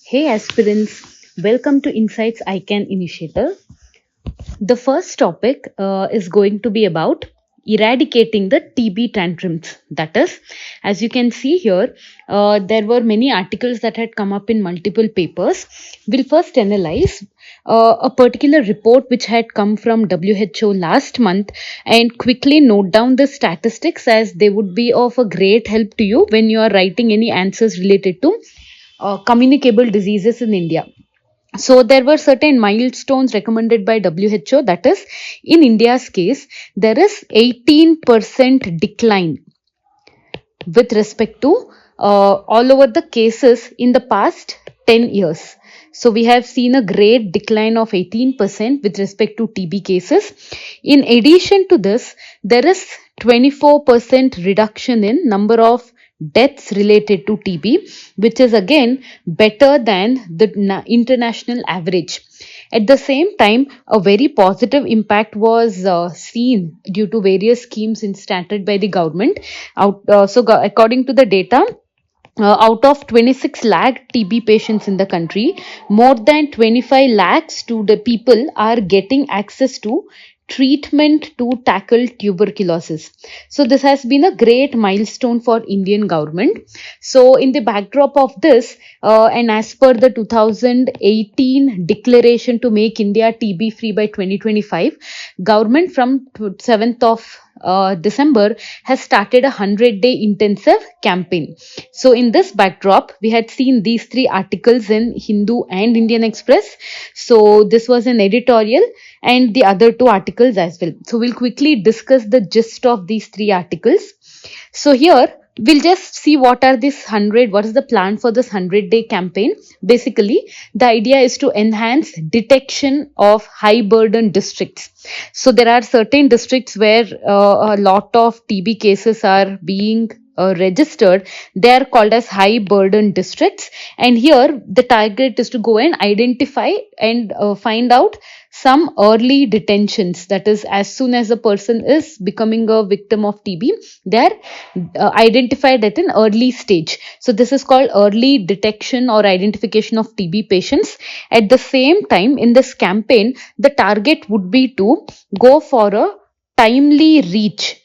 Hey aspirants, welcome to Insights IAS initiative. The first topic is going to be about eradicating the TB tantrums. That is, as you can see here, there were many articles that had come up in multiple papers. We'll first analyze a particular report which had come from WHO last month and quickly note down the statistics as they would be of a great help to you when you are writing any answers related to communicable diseases in India. So there were certain milestones recommended by WHO. That is, in India's case, there is 18% decline with respect to all over the cases in the past 10 years. So we have seen a great decline of 18% with respect to TB cases. In addition to this, there is 24% reduction in number of deaths related to TB, which is again better than the international average. At the same time, a very positive impact was seen due to various schemes started by the government. According to the data, out of 26 lakh TB patients in the country, more than 25 lakhs to the people are getting access to treatment to tackle tuberculosis. So this has been a great milestone for Indian government. So in the backdrop of this, and as per the 2018 declaration to make India TB free by 2025, government from 7th of December has started a 100-day intensive campaign. So in this backdrop, we had seen these three articles in Hindu and Indian Express. So this was an editorial and the other two articles as well. So we'll quickly discuss the gist of these three articles. So here we'll just see what is the plan for this 100-day campaign. Basically, the idea is to enhance detection of high burden districts. So there are certain districts where a lot of TB cases are being registered. They are called as high burden districts, and here the target is to go and identify and find out some early detentions. That is, as soon as a person is becoming a victim of TB, they are identified at an early stage. So this is called early detection or identification of TB patients. At the same time, in this campaign, the target would be to go for a timely reach,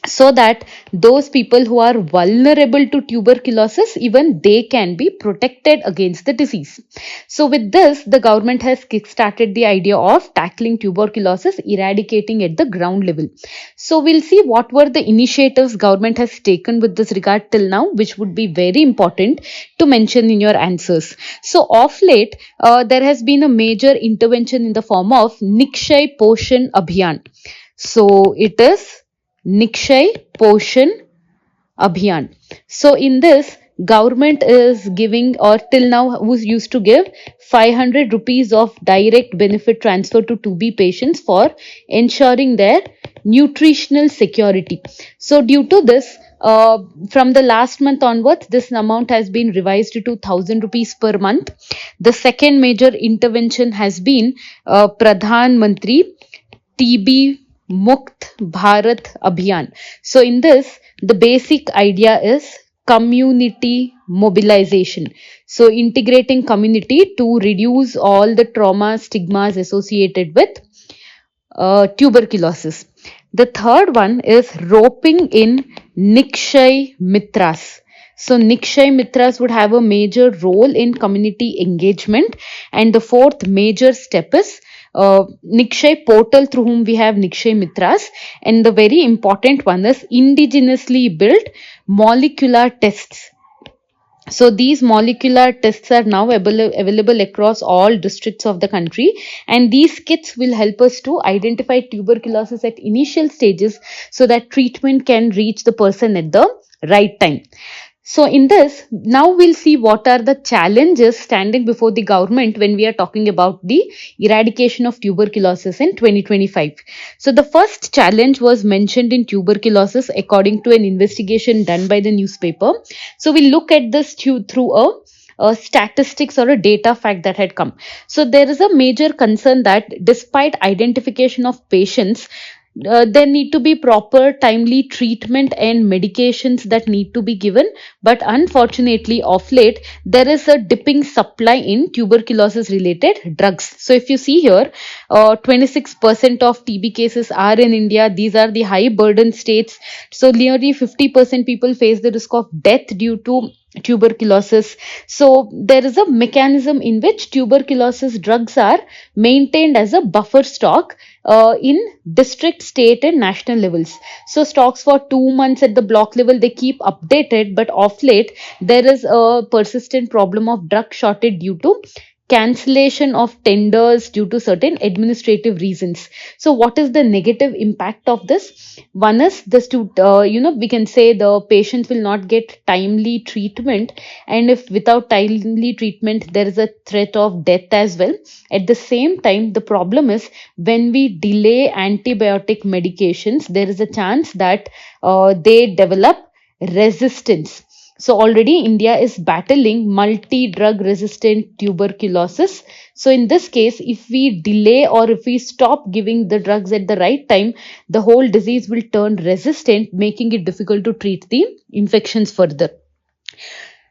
so that those people who are vulnerable to tuberculosis, even they can be protected against the disease. So with this, the government has kick-started the idea of tackling tuberculosis, eradicating at the ground level. So we'll see what were the initiatives government has taken with this regard till now, which would be very important to mention in your answers. So of late, there has been a major intervention in the form of Nikshay Poshan Abhiyan. So it is Nikshay Poshan Abhiyan. So in this, government is giving, or till now who used to give 500 rupees of direct benefit transfer to 2B patients for ensuring their nutritional security. So due to this, from the last month onwards, this amount has been revised to 1,000 rupees per month. The second major intervention has been Pradhan Mantri TB Mukt Bharat Abhiyan. So in this, the basic idea is community mobilization. So integrating community to reduce all the trauma stigmas associated with tuberculosis. The third one is roping in Nikshay Mitras. So Nikshay Mitras would have a major role in community engagement. And the fourth major step is Nikshay portal, through whom we have Nikshay Mitras. And the very important one is indigenously built molecular tests. So these molecular tests are now available across all districts of the country, and these kits will help us to identify tuberculosis at initial stages so that treatment can reach the person at the right time. So in this, now we'll see what are the challenges standing before the government when we are talking about the eradication of tuberculosis in 2025. So the first challenge was mentioned in tuberculosis according to an investigation done by the newspaper. So we'll look at this through a statistics or a data fact that had come. So there is a major concern that despite identification of patients, There need to be proper timely treatment and medications that need to be given, but unfortunately of late there is a dipping supply in tuberculosis related drugs. So if you see here, 26% of TB cases are in India. These are the high burden states, so nearly 50% people face the risk of death due to tuberculosis. So there is a mechanism in which tuberculosis drugs are maintained as a buffer stock in district, state, and national levels. So stocks for 2 months at the block level, they keep updated, but of late there is a persistent problem of drug shortage due to cancellation of tenders due to certain administrative reasons. So what is the negative impact of this? One is this to we can say the patients will not get timely treatment, and if without timely treatment there is a threat of death as well. At the same time, the problem is when we delay antibiotic medications, there is a chance that they develop resistance. So already India is battling multi-drug resistant tuberculosis. So in this case, if we delay or if we stop giving the drugs at the right time, the whole disease will turn resistant, making it difficult to treat the infections further.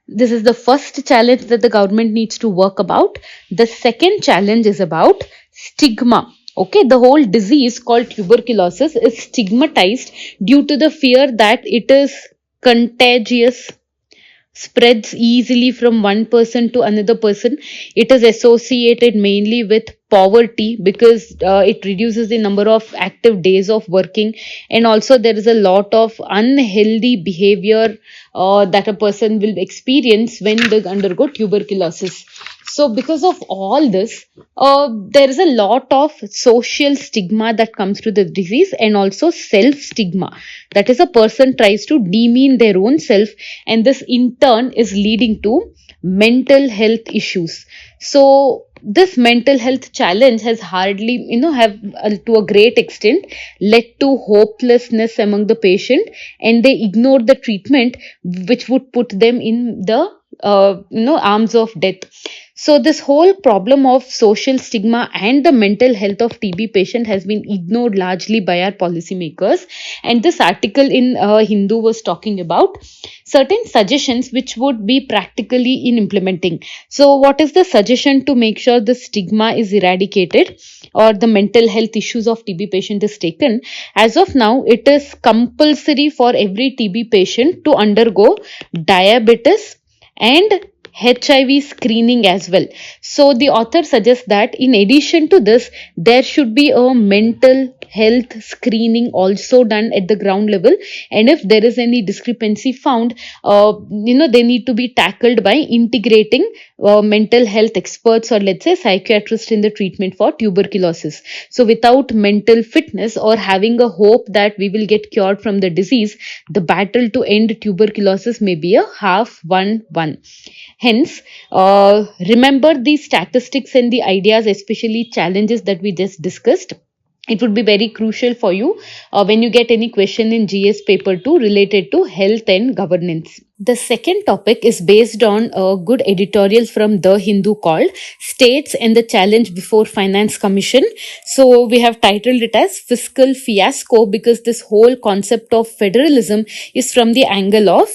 This is the first challenge that the government needs to work about. The second challenge is about stigma. Okay, the whole disease called tuberculosis is stigmatized due to the fear that it is contagious, spreads easily from one person to another person. It is associated mainly with poverty because it reduces the number of active days of working, and also there is a lot of unhealthy behavior that a person will experience when they undergo tuberculosis. So because of all this, there is a lot of social stigma that comes to the disease, and also self stigma. That is, a person tries to demean their own self, and this in turn is leading to mental health issues. So this mental health challenge has hardly, have to a great extent led to hopelessness among the patient, and they ignore the treatment which would put them in the arms of death. So this whole problem of social stigma and the mental health of TB patient has been ignored largely by our policymakers. And this article in Hindu was talking about certain suggestions which would be practically in implementing. So what is the suggestion to make sure the stigma is eradicated or the mental health issues of TB patient is taken? As of now, it is compulsory for every TB patient to undergo diabetes and HIV screening as well. So the author suggests that in addition to this, there should be a mental health screening also done at the ground level, and if there is any discrepancy found, they need to be tackled by integrating mental health experts, or let's say psychiatrists, in the treatment for tuberculosis. So without mental fitness or having a hope that we will get cured from the disease, the battle to end tuberculosis may be a half won one. Hence, remember the statistics and the ideas, especially challenges that we just discussed. It would be very crucial for you when you get any question in GS paper 2 related to health and governance. The second topic is based on a good editorial from The Hindu called States and the Challenge Before Finance Commission. So we have titled it as Fiscal Fiasco because this whole concept of federalism is from the angle of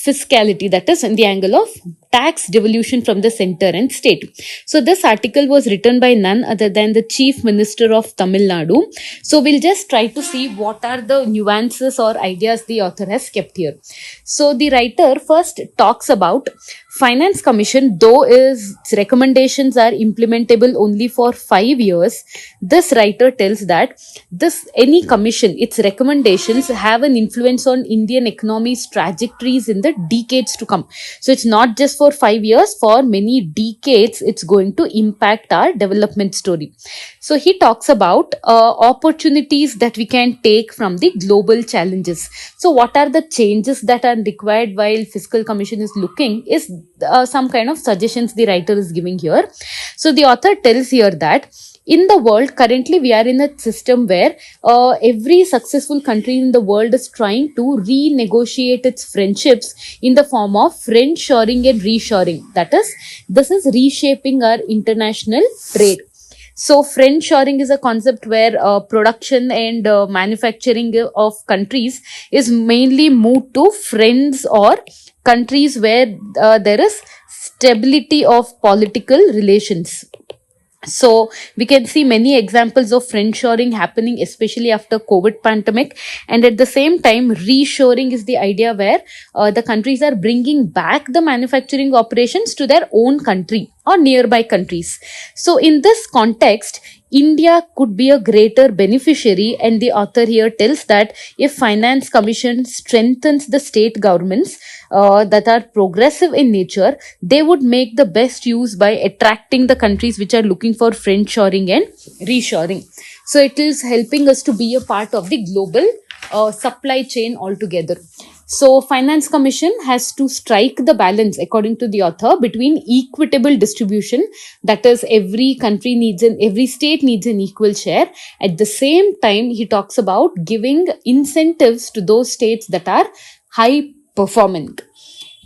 fiscality, that is in the angle of tax devolution from the center and state. So this article was written by none other than the Chief Minister of Tamil Nadu. So we'll just try to see what are the nuances or ideas the author has kept here. So the writer first talks about Finance Commission, though its recommendations are implementable only for 5 years. This writer tells that any commission, its recommendations have an influence on Indian economy's trajectories in the decades to come. So it's not just for 5 years, for many decades it's going to impact our development story. So he talks about opportunities that we can take from the global challenges. So what are the changes that are required while Fiscal Commission is looking is some kind of suggestions the writer is giving here. So the author tells here that in the world, currently we are in a system where every successful country in the world is trying to renegotiate its friendships in the form of friendshoring and reshoring. That is, this is reshaping our international trade. So friendshoring is a concept where production and manufacturing of countries is mainly moved to friends or countries where there is stability of political relations. So we can see many examples of friendshoring happening, especially after COVID pandemic. And at the same time, reshoring is the idea where the countries are bringing back the manufacturing operations to their own country or nearby countries. So in this context, India could be a greater beneficiary, and the author here tells that if Finance Commission strengthens the state governments that are progressive in nature, they would make the best use by attracting the countries which are looking for friendshoring and reshoring. So it is helping us to be a part of the global supply chain altogether. So Finance Commission has to strike the balance, according to the author, between equitable distribution, that is every country needs every state needs an equal share. At the same time, he talks about giving incentives to those states that are high performing.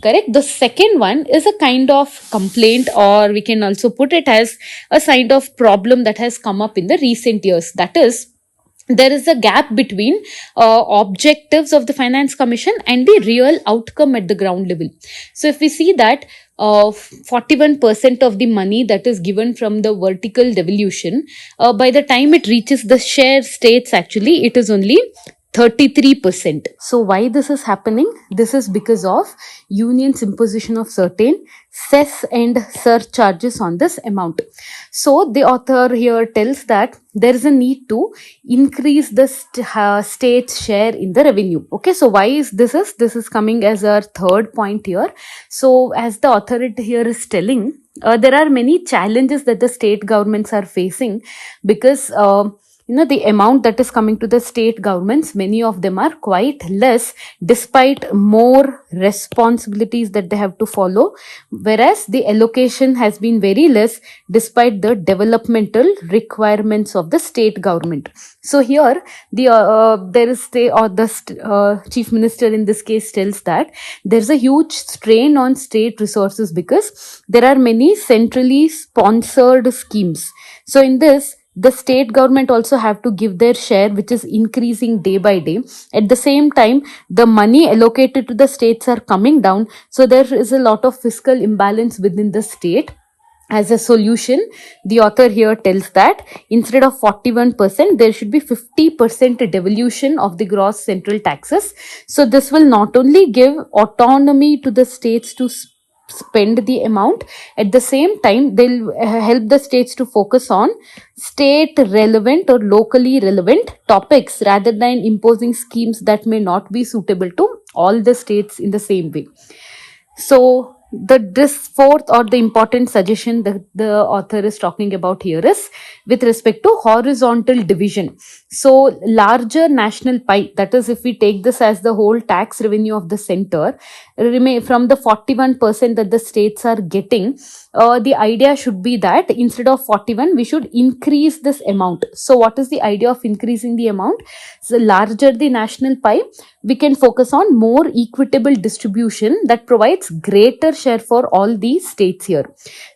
Correct. The second one is a kind of complaint, or we can also put it as a kind of problem that has come up in the recent years. That is, there is a gap between objectives of the Finance Commission and the real outcome at the ground level. So if we see that 41% of the money that is given from the vertical devolution, by the time it reaches the share states, actually it is only 33%. So why this is happening? This is because of union's imposition of certain cess and surcharges on this amount. So the author here tells that there is a need to increase the state's share in the revenue. Okay, so why is this coming as our third point here. So as the author here is telling, there are many challenges that the state governments are facing, because the amount that is coming to the state governments, many of them are quite less despite more responsibilities that they have to follow, whereas the allocation has been very less despite the developmental requirements of the state government. So here there is the chief minister in this case tells that there is a huge strain on state resources because there are many centrally sponsored schemes. So in this, the state government also have to give their share, which is increasing day by day. At the same time, the money allocated to the states are coming down, so there is a lot of fiscal imbalance within the state. As a solution, the author here tells that instead of 41%, there should be 50% devolution of the gross central taxes. So this will not only give autonomy to the states to spend the amount, at the same time they'll help the states to focus on state relevant or locally relevant topics rather than imposing schemes that may not be suitable to all the states in the same way. So this fourth or the important suggestion that the author is talking about here is with respect to horizontal division. So larger national pie, that is, if we take this as the whole tax revenue of the center, from the 41% that the states are getting, the idea should be that instead of 41, we should increase this amount. So what is the idea of increasing the amount? So larger the national pie, we can focus on more equitable distribution that provides greater share for all these states here.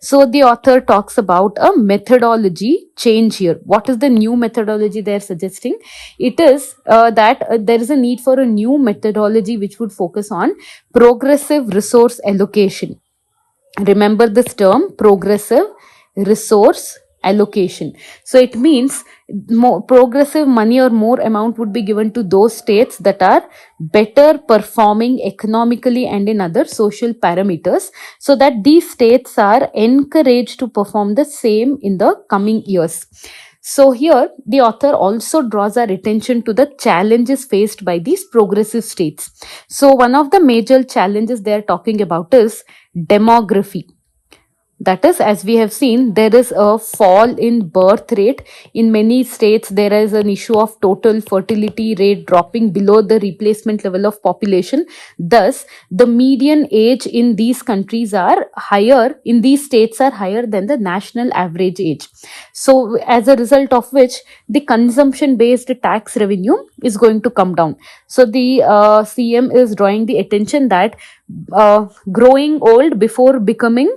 So the author talks about a methodology change here. What is the new methodology they are suggesting? It is that there is a need for a new methodology which would focus on progressive resource allocation. Remember this term, progressive resource allocation. So it means more progressive money or more amount would be given to those states that are better performing economically and in other social parameters, so that these states are encouraged to perform the same in the coming years. So here the author also draws our attention to the challenges faced by these progressive states. So one of the major challenges they are talking about is demography. That is, as we have seen, there is a fall in birth rate. In many states, there is an issue of total fertility rate dropping below the replacement level of population. Thus, the median age in these countries are higher, in these states are higher than the national average age. So, as a result of which, the consumption-based tax revenue is going to come down. So, the CM is drawing the attention that growing old before becoming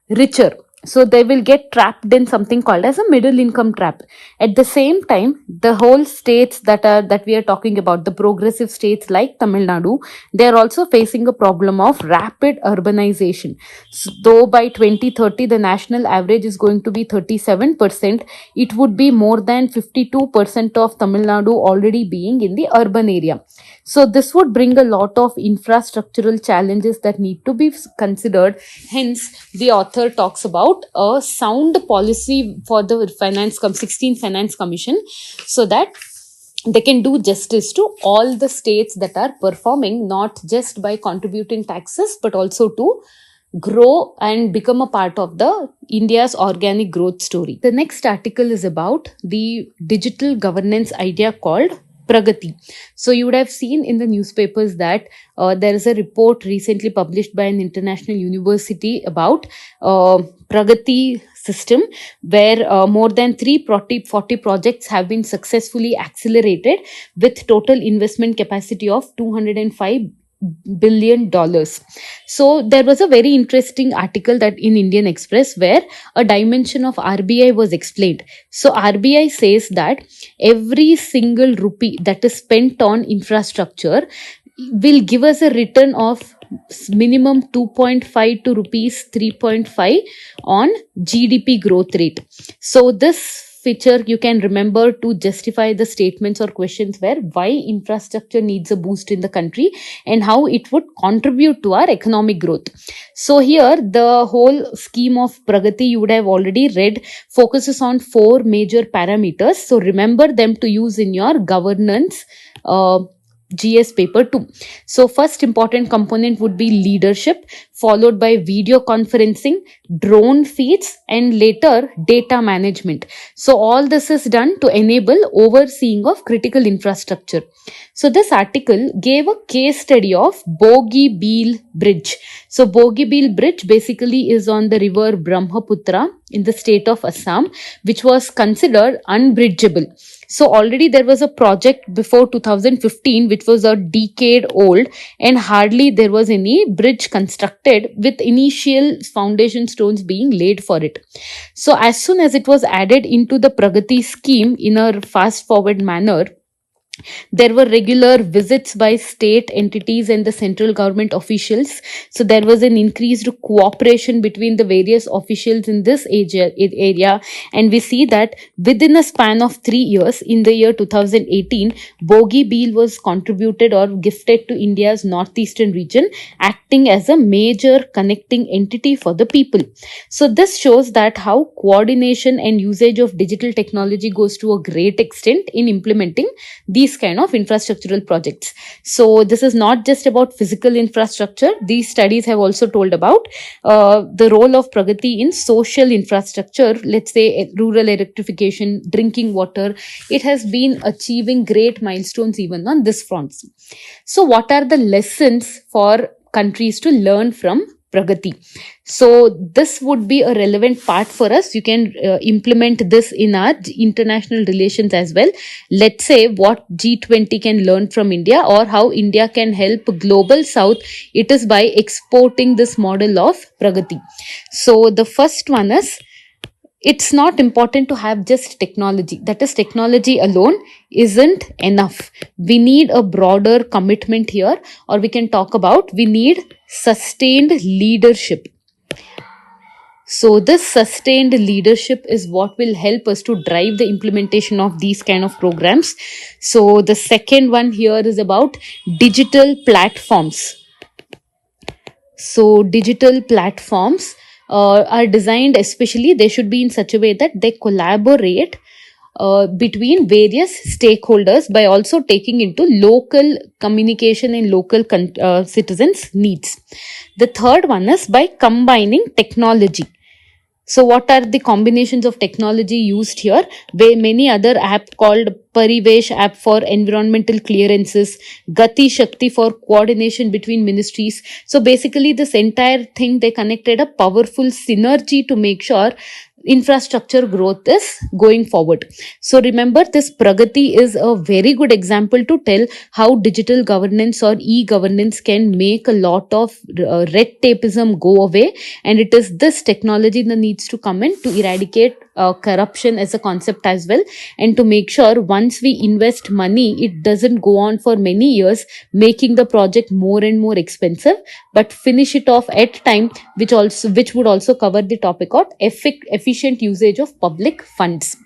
richer. So they will get trapped in something called as a middle income trap. At the same time, the whole states that we are talking about, the progressive states like Tamil Nadu, they are also facing a problem of rapid urbanization. So, though by 2030 the national average is going to be 37%, it would be more than 52% of Tamil Nadu already being in the urban area. So this would bring a lot of infrastructural challenges that need to be considered. Hence, the author talks about a sound policy for the 16th Finance Commission, so that they can do justice to all the states that are performing, not just by contributing taxes, but also to grow and become a part of the India's organic growth story. The next article is about the digital governance idea called Pragati. So you would have seen in the newspapers that there is a report recently published by an international university about Pragati system, where more than 340 projects have been successfully accelerated with total investment capacity of $205 billion. So there was a very interesting article that in Indian Express where a dimension of RBI was explained. So RBI says that every single rupee that is spent on infrastructure will give us a return of minimum 2.5 to rupees 3.5 on GDP growth rate. So this feature you can remember to justify the statements or questions where why infrastructure needs a boost in the country and how it would contribute to our economic growth. So here the whole scheme of Pragati you would have already read focuses on 4 major parameters. So remember them to use in your governance GS paper 2. So first important component would be leadership, followed by video conferencing, drone feeds, and later data management. So all this is done to enable overseeing of critical infrastructure. So this article gave a case study of Bogibeel Bridge. So Bogibeel Bridge basically is on the river Brahmaputra in the state of Assam, which was considered unbridgeable. So already there was a project before 2015 which was a decade old, and hardly there was any bridge constructed with initial foundation stones being laid for it. So as soon as it was added into the Pragati scheme in a fast forward manner, there were regular visits by state entities and the central government officials. So there was an increased cooperation between the various officials in this area. And we see that within a span of 3 years, in the year 2018, Bogibeel was contributed or gifted to India's northeastern region, acting as a major connecting entity for the people. So this shows that how coordination and usage of digital technology goes to a great extent in implementing these kind of infrastructural projects. So this is not just about physical infrastructure. These studies have also told about the role of Pragati in social infrastructure, let's say rural electrification, drinking water. It has been achieving great milestones even on this front. So what are the lessons for countries to learn from Pragati? So this would be a relevant part for us. You can implement this in our international relations as well. Let's say what G20 can learn from India or how India can help global south. It is by exporting this model of Pragati. So the first one is, it's not important to have just technology. That is, technology alone isn't enough. We need a broader commitment here, or we can talk about we need sustained leadership. So this sustained leadership is what will help us to drive the implementation of these kind of programs. So the second one here is about digital platforms. So digital platforms are designed, especially they should be in such a way that they collaborate between various stakeholders by also taking into local communication and local citizens' needs. The third one is by combining technology. So what are the combinations of technology used here? Many other app called Parivesh app for environmental clearances, Gati Shakti for coordination between ministries. So basically this entire thing, they connected a powerful synergy to make sure infrastructure growth is going forward. So remember, this Pragati is a very good example to tell how digital governance or e-governance can make a lot of red tapeism go away, and it is this technology that needs to come in to eradicate corruption as a concept as well, and to make sure once we invest money, it doesn't go on for many years making the project more and more expensive, but finish it off at time, which would also cover the topic of efficient usage of public funds.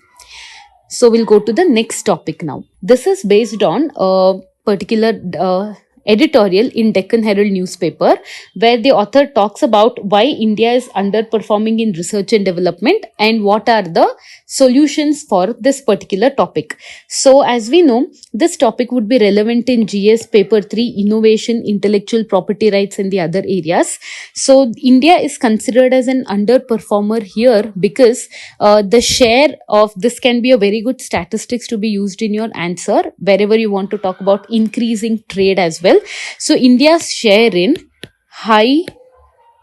So we'll go to the next topic now. This is based on a particular editorial in Deccan Herald newspaper, where the author talks about why India is underperforming in research and development and what are the solutions for this particular topic. So as we know, this topic would be relevant in GS paper 3, innovation, intellectual property rights and the other areas. So India is considered as an underperformer here because the share of this can be a very good statistics to be used in your answer wherever you want to talk about increasing trade as well. So India's share in high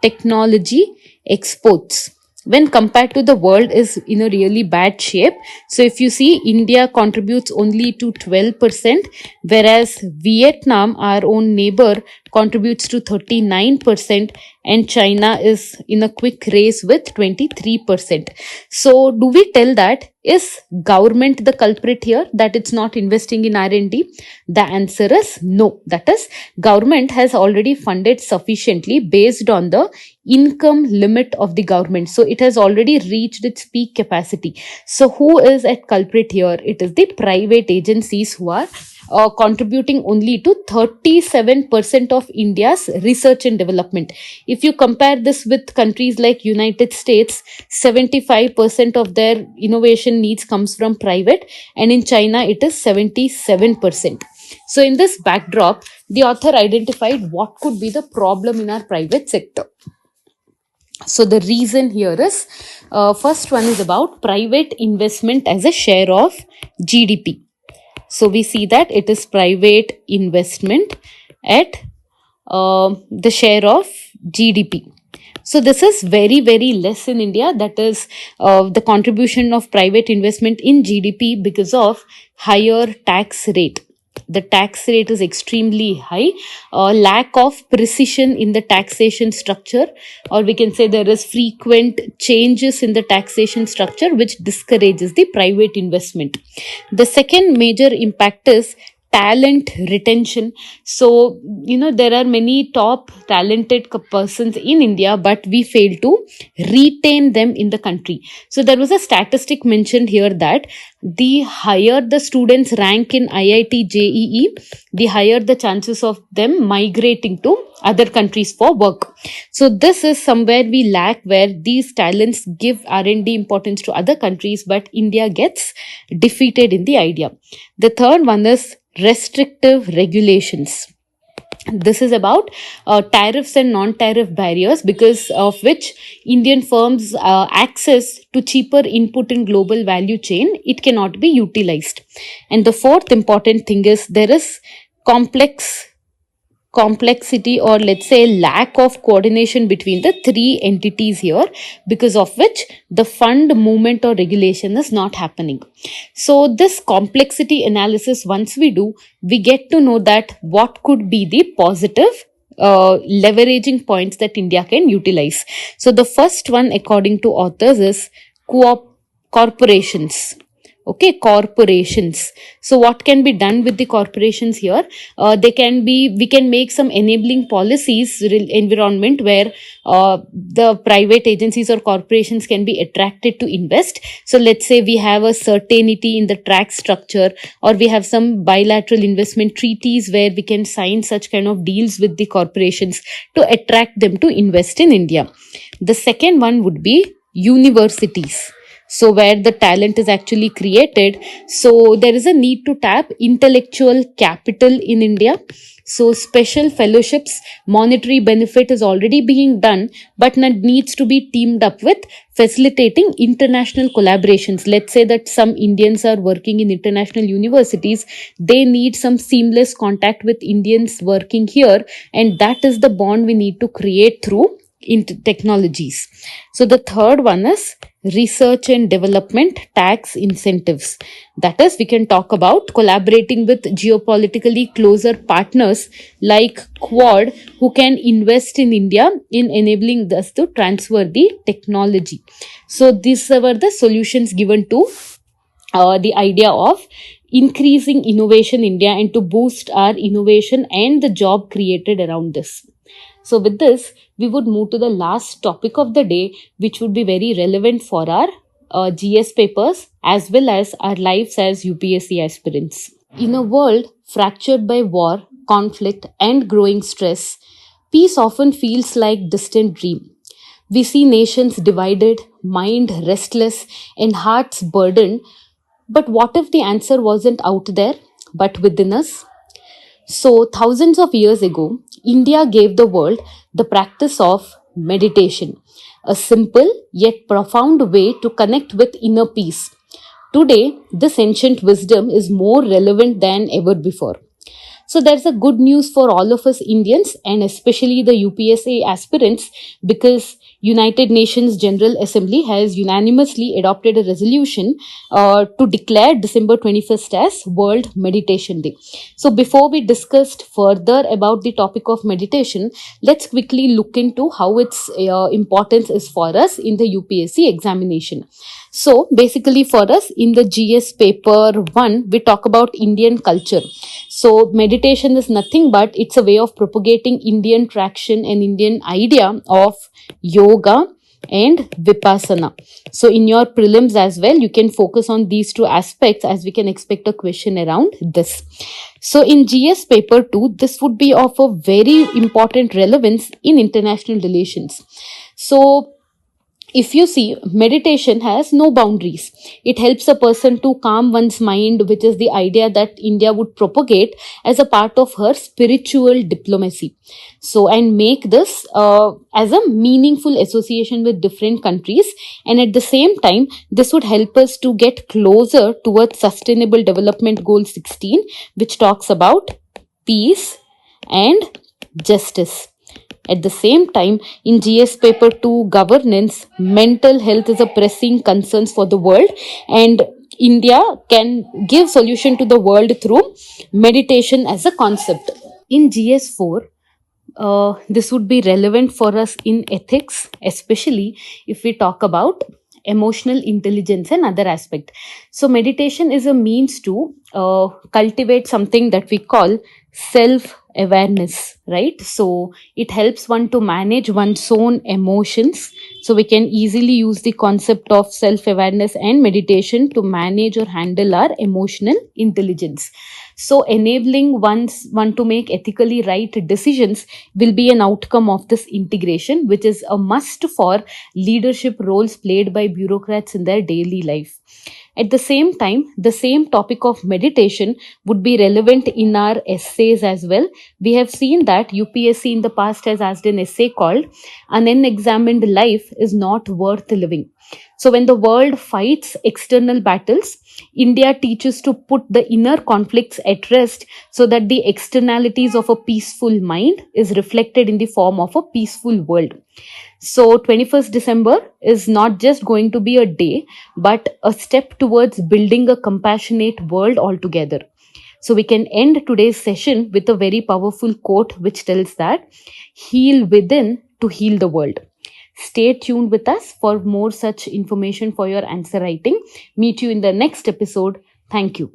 technology exports when compared to the world is in a really bad shape. So if you see, India contributes only to 12%, whereas Vietnam, our own neighbor, contributes to 39%, and China is in a quick race with 23%. So do we tell that is government the culprit here, that it's not investing in R&D? The answer is no. That is, government has already funded sufficiently based on the income limit of the government. So it has already reached its peak capacity. So who is at culprit here? It is the private agencies who are contributing only to 37% of India's research and development. If you compare this with countries like United States, 75% of their innovation needs comes from private, and in China it is 77%. So in this backdrop, the author identified what could be the problem in our private sector. So the reason here is, first one is about private investment as a share of GDP. So we see that it is private investment at the share of GDP. So this is very, very less in India. That is the contribution of private investment in GDP because of higher tax rate. The tax rate is extremely high, lack of precision in the taxation structure, or we can say there is frequent changes in the taxation structure which discourages the private investment. The second major impact is talent retention. So, there are many top talented persons in India, but we fail to retain them in the country. So there was a statistic mentioned here that the higher the students rank in IIT JEE, the higher the chances of them migrating to other countries for work. So this is somewhere we lack, where these talents give R&D importance to other countries, but India gets defeated in the idea. The third one is restrictive regulations. This is about tariffs and non-tariff barriers, because of which Indian firms' access to cheaper input in global value chain, it cannot be utilized. And the fourth important thing is there is complexity, or let's say lack of coordination between the three entities here, because of which the fund movement or regulation is not happening. So this complexity analysis, once we do, we get to know that what could be the positive leveraging points that India can utilize. So the first one, according to authors, is corporations. Okay, corporations. So what can be done with the corporations here? We can make some enabling policies, environment where the private agencies or corporations can be attracted to invest. So let's say we have a certainty in the track structure, or we have some bilateral investment treaties where we can sign such kind of deals with the corporations to attract them to invest in India. The second one would be universities. So where the talent is actually created. So there is a need to tap intellectual capital in India. So special fellowships, monetary benefit is already being done, but needs to be teamed up with facilitating international collaborations. Let's say that some Indians are working in international universities. They need some seamless contact with Indians working here. And that is the bond we need to create through technologies. So the third one is research and development tax incentives. That is, we can talk about collaborating with geopolitically closer partners like Quad, who can invest in India in enabling us to transfer the technology. So these were the solutions given to the idea of increasing innovation in India and to boost our innovation and the job created around this. So, with this, we would move to the last topic of the day, which would be very relevant for our GS papers as well as our lives as UPSC aspirants. In a world fractured by war, conflict, and growing stress, peace often feels like distant dream. We see nations divided, mind restless, and hearts burdened. But what if the answer wasn't out there, but within us? So, thousands of years ago, India gave the world the practice of meditation, a simple yet profound way to connect with inner peace. Today, this ancient wisdom is more relevant than ever before. So there's a good news for all of us Indians and especially the UPSA aspirants, because United Nations General Assembly has unanimously adopted a resolution to declare December 21st as World Meditation Day. So before we discussed further about the topic of meditation, let's quickly look into how its importance is for us in the UPSC examination. So basically for us in the GS paper 1, we talk about Indian culture. So meditation is nothing but it's a way of propagating Indian traction and Indian idea of yoga and vipassana. So in your prelims as well, you can focus on these two aspects as we can expect a question around this. So in GS paper 2, this would be of a very important relevance in international relations. So if you see, meditation has no boundaries. It helps a person to calm one's mind, which is the idea that India would propagate as a part of her spiritual diplomacy. So, and make this as a meaningful association with different countries. And at the same time, this would help us to get closer towards Sustainable Development Goal 16, which talks about peace and justice. At the same time, in GS paper 2 governance, mental health is a pressing concern for the world, and India can give solution to the world through meditation as a concept. In GS 4, this would be relevant for us in ethics, especially if we talk about emotional intelligence and other aspect. So meditation is a means to cultivate something that we call self awareness, right? So it helps one to manage one's own emotions. So we can easily use the concept of self awareness and meditation to manage or handle our emotional intelligence. So enabling one to make ethically right decisions will be an outcome of this integration, which is a must for leadership roles played by bureaucrats in their daily life. At the same time, the same topic of meditation would be relevant in our essays as well. We have seen that UPSC in the past has asked an essay called "An Unexamined Life is Not Worth Living." So when the world fights external battles, India teaches to put the inner conflicts at rest so that the externalities of a peaceful mind is reflected in the form of a peaceful world. So 21st December is not just going to be a day, but a step towards building a compassionate world altogether. So we can end today's session with a very powerful quote which tells that heal within to heal the world. Stay tuned with us for more such information for your answer writing. Meet you in the next episode. Thank you.